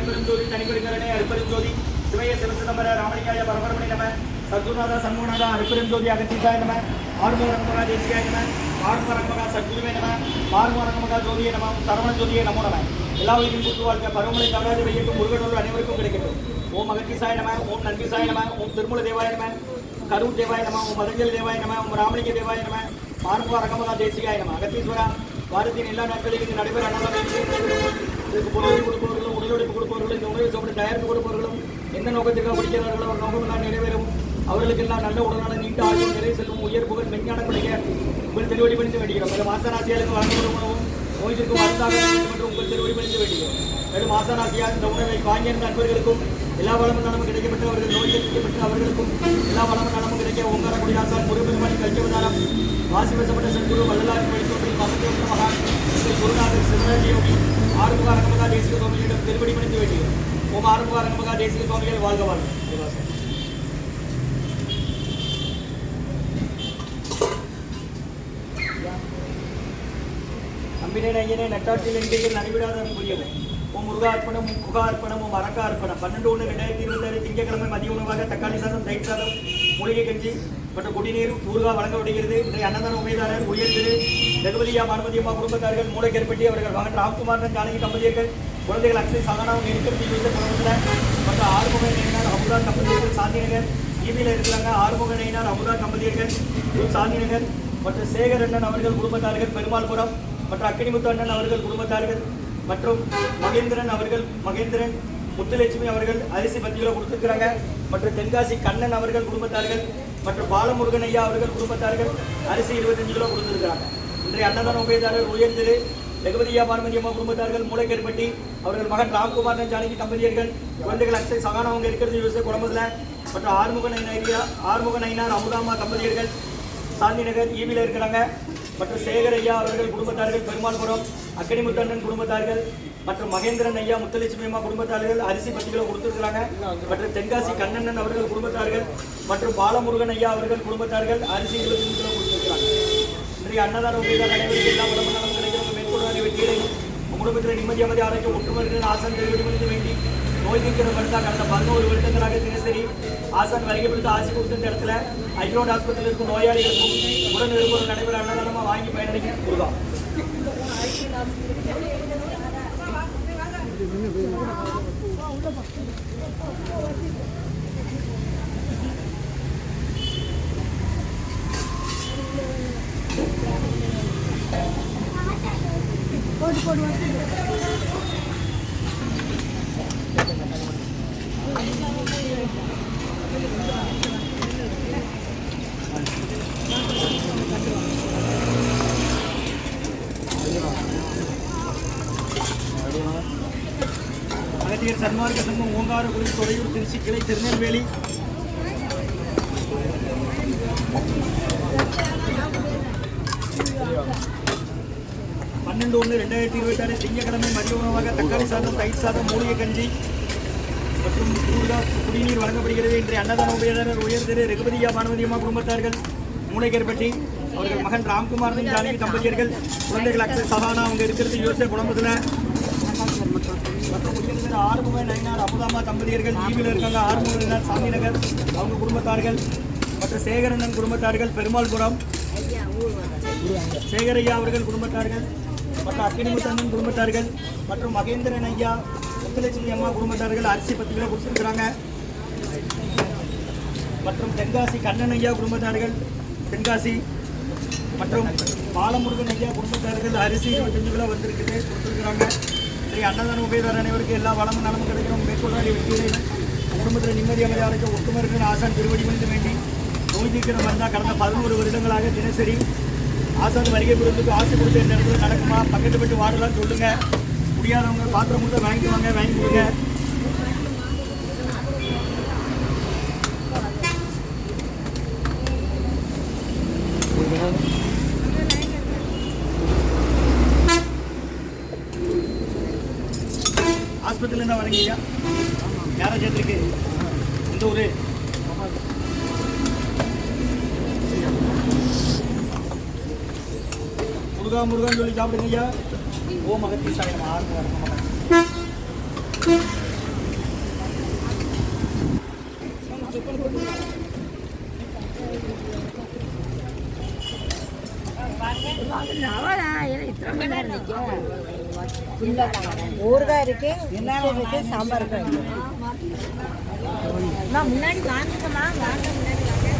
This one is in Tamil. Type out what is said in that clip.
அருப்பெருஞ்சோதி தனிபெருங்கரணை அருப்பெருஞ்சோதி சிவய சிவசிதம்பர ராமலிங்காய பரபரமணி நம சத்குருநாத சண்முகநாதா அருப்பெருஞ்சோதி அகத்தீசாய நம ஆறுமுகரங்கமகா தேசிகாய நம ஆறுமுகரங்கமகா சத்குருவே நம ஆறுமுகரங்கமகா ஜோதியை நம சரவண ஜோதியை நமோ நம எல்லா உயிரின் கூட்டு வாழ்க்கை பருவமழை தவறாது வெய்யட்டும் முருகனோடு அனைவருக்கும் கிடைக்கட்டும். ஓம் அகத்தீசாய நம ஓம் நன்பிசாய நம ஓம் திருமூல தேவாய நம கரூர் தேவாய நம ஓம் மதஞ்சலி தேவாய நம ஓம் ராமலிங்க தேவாய நம ஆறுமுகரங்கமகா தேசிகாய நம. அகத்தீஸ்வரா வாரத்தின் எல்லா நாட்களிலும் இது நடைபெற இதுக்கு பொருளை கொடுப்பவர்களும் உடலுழைப்பு கொடுப்பவர்களும் இந்த உணவை சாப்பிட்டு தயாரிப்பு கொடுப்பவர்களும் எந்த நோக்கத்திற்காக படிக்கிறார்களோ அவர் நோக்கம் எல்லாம் நிறைவேறும். அவர்களுக்கெல்லாம் நல்ல உடலான நீண்ட ஆயுள் நிறைய செல்வம் உயர் புகழ் மெஞ்ஞானம் கிடைக்க உங்கள் திருவடி பணிந்து வேண்டுகிறோம். மேலும் மாசராசியாளுக்கு வழங்கப்படும் உணவும் நோய்களுக்கு மருந்தாக மற்றும் உங்கள் திருவடி பணிந்து வேண்டுகிறோம். மேலும் மாசராசியால் இந்த உணவை வாங்கியிருந்த நண்பர்களுக்கும் எல்லா வளமும் நலமும் கிடைக்கப்பட்டு அவர்கள் நோய்கள் கிடைக்கப்பட்டு அவர்களுக்கும் எல்லா வளமும் நலமும் கிடைக்க ஓங்கார குடியாசான் முருகபெருமானின் கல்விவதாரம் வாசிவசப்பட்ட சத்குரு வள்ளலாரின் வழித்தோன்றி மகத்தேவ மகான் குருநாதர் சிவராஜயோகி ஆறுமுக அரங்கமகா தேசிக சுவாமிகளிடம் திருப்படி பணிந்து வேண்டுகிறோம். ஓம் ஆறுமுக அரங்கமகா தேசிக சுவாமிகள் வாழ்க வாழ்க. அம்பினேன் ஐயனே நட்டாற்றில் எண்கையில் நடைவிடாத புரியவே. ஓம் முருகார்ப்பணம் ஓம் குகார்ப்பணம் ஓம் அரக்கார்ப்பணம் 12/1/2026 திங்கட்கிழமை மதிய உணவாக தக்காளி சாதம் தயிர் சாதம் மூலிகை கஞ்சி மற்றும் குடிநீர் ஊறுகாய் வழங்கப்படுகிறது. இன்றைய அன்னதான உபயதாரர் உயர் திரு ரகுபதியா பானுமதியம்மா குடும்பத்தார்கள் மூளைக்கேற்பட்டி அவர்கள் மகன் ராம்குமாரன் ஜானகி தம்பதியர்கள் குழந்தைகள் அக்ஷய் சகனாவும் இருக்கிறது குடும்பத்தில் மற்றும் ஆறுமுக நயினார் அமுதா தம்பதியர்கள் சாந்திநகர் ஈவியில் இருக்கிறாங்க. ஆறுமுக நயினார் அமுதா தம்பதியர்கள் சாந்திநகர் மற்றும் சேகரண்ணன் அவர்கள் குடும்பத்தார்கள் பெருமாள்புரம் மற்றும் அக்கினிமுத்து அண்ணன் அவர்கள் குடும்பத்தார்கள் மற்றும் மகேந்திரன் முத்துலட்சுமி அவர்கள் அரிசி 10 கிலோ கொடுத்துருக்கிறாங்க. மற்றும் தென்காசி கண்ணன் அவர்கள் குடும்பத்தார்கள் மற்றும் பாலமுருகன் ஐயா அவர்கள் குடும்பத்தார்கள் அரிசி 25 கிலோ கொடுத்துருக்கிறாங்க. இன்றைய அன்னதான உபயதாரர் உயர் திரு ரகுபதியா பானுமதியம்மா குடும்பத்தார்கள் மூளைக்கேற்பட்டி அவர்கள் மகன் ராம்குமாரன் ஜானகி தம்பதியர்கள் குழந்தைகள் அக்ஷய் சகானா அவங்க இருக்கிறது யூஎஸ்ஏ குழம்புல மற்றும் ஆறுமுக நயினார் அமுதாமா தம்பதியர்கள் சாந்திநகர் ஈவியில் இருக்கிறாங்க. மற்றும் சேகர் ஐயா அவர்கள் குடும்பத்தார்கள் பெருமாள்புரம் அக்கனிமுத்தண்ணன் குடும்பத்தார்கள் மற்றும் மகேந்திரன் ஐயா முத்துலட்சுமி அம்மா குடும்பத்தார்கள் அரிசி 10 கிலோ கொடுத்துருக்கிறாங்க. மற்றும் தென்காசி கண்ணண்ணன் அவர்கள் குடும்பத்தார்கள் மற்றும் பாலமுருகன் ஐயா அவர்கள் குடும்பத்தார்கள் அரிசி 25 கிலோ கொடுத்துருக்கிறாங்க. இன்றைய அன்னதான உபயோக அனைவருக்கு எல்லா உடம்பு நலம் கிடைக்கிறவங்க மேற்கொள்ளாத வெற்றியடையும் குடும்பத்தில் நிம்மதி அமைதி ஆரோக்கியம் ஒற்றுமர்கள் ஆசான் தெரிவித்து வேண்டி நோய் தீர்க்கிற மருந்தா கடந்த 11 வருடங்களாக தினசரி ஆசான் வருகைப்படுத்த ஆசி கொடுத்த இந்த இடத்துல ஐரோட் ஆஸ்பத்திரியில் இருக்கும் நோயாளிகளுக்கும் உடன் இருப்பவர்கள் நடைபெற அன்னதானமாக வாங்கி பயனடைக்க கொடுக்கா. அகத்தியர் சன்மார்க்க சங்கம் ஓங்காரக்குடி தொடையூர் திருச்சி கிளை திருநெல்வேலி பன்னெண்டு 1/2026 திங்கட்கிழமை மதிய உணவாக தக்காளி சாதம் தயிர் சாதம் மூலிகை கஞ்சி மற்றும் குடிநீர் வழங்கப்படுகிறது. இன்றைய அன்னதான உபயதாரர் உயர் திரு ரகுபதியா பானுமதியம்மா குடும்பத்தார்கள் மூளைக்கேற்பட்டி அவர்கள் மகன் ராம்குமாரன் ஜானகி தம்பதியர்கள் குழந்தைகள் அக்ஷய் சகானா அவங்க இருக்கிறது யூஎஸ்ஏ குடும்பத்தில் மற்றும் உயர் திரு ஆறுமுக நயினார் அமுதாமா தம்பதியர்கள் ஈவியில் இருக்காங்க. ஆறுமுக நயினார் சாந்திநகர் அவங்க குடும்பத்தார்கள் மற்றும் சேகரண்ணன் குடும்பத்தார்கள் பெருமாள்புரம் சேகரையா அவர்கள் குடும்பத்தார்கள் மற்றும் அக்கினிமுத்தண்ணன் குடும்பத்தார்கள் மற்றும் மகேந்திரன் ஐயா முத்துலட்சுமி அம்மா குடும்பத்தார்கள் அரிசி 10 கிலோ கொடுத்துருக்குறாங்க. மற்றும் தென்காசி கண்ணன் ஐயா குடும்பத்தார்கள் தென்காசி மற்றும் பாலமுருகன் ஐயா குடும்பத்தார்கள் அரிசி 25 கிலோ வந்திருக்குது கொடுத்துருக்குறாங்க. அன்னதான உபயதார அனைவருக்கு எல்லா வளமும் நலமும் கிடைக்கிறோம் மேற்கொள்ளாத வெற்றியடையும் குடும்பத்தில் நிம்மதி அமைதி ஆரோக்கியம் ஒட்டுமர்கள் ஆசான் திருவடி மணிந்து வேண்டி நோய் தீர்க்கிற மருந்தா கடந்த 11 வருடங்களாக தினசரி ஆசான் வருகை புரிந்துக்கு ஆசை கொடுத்து இந்த இடத்துல நடக்குமா பக்கத்து போட்டு வாடலாம்னு சொல்லுங்க. முடியாதவங்க பாத்திரம் மட்டும் வாங்கிக்குவாங்க வாங்கி கொடுங்க. ஆஸ்பத்திரியிலேருந்து வரீங்க யாரை சேர்த்துருக்கு இந்த ஊர் முருகான்னு சொல்லி சாப்பிடுங்க ஐயா. ஓம் அகத்தீசாய நம. ஊறுகாய் இருக்கு, மிக்சர் இருக்கு, சாம்பார் இருக்கு. முன்னாடி வாங்கிக்கமா, வாங்க முன்னாடி வாங்க.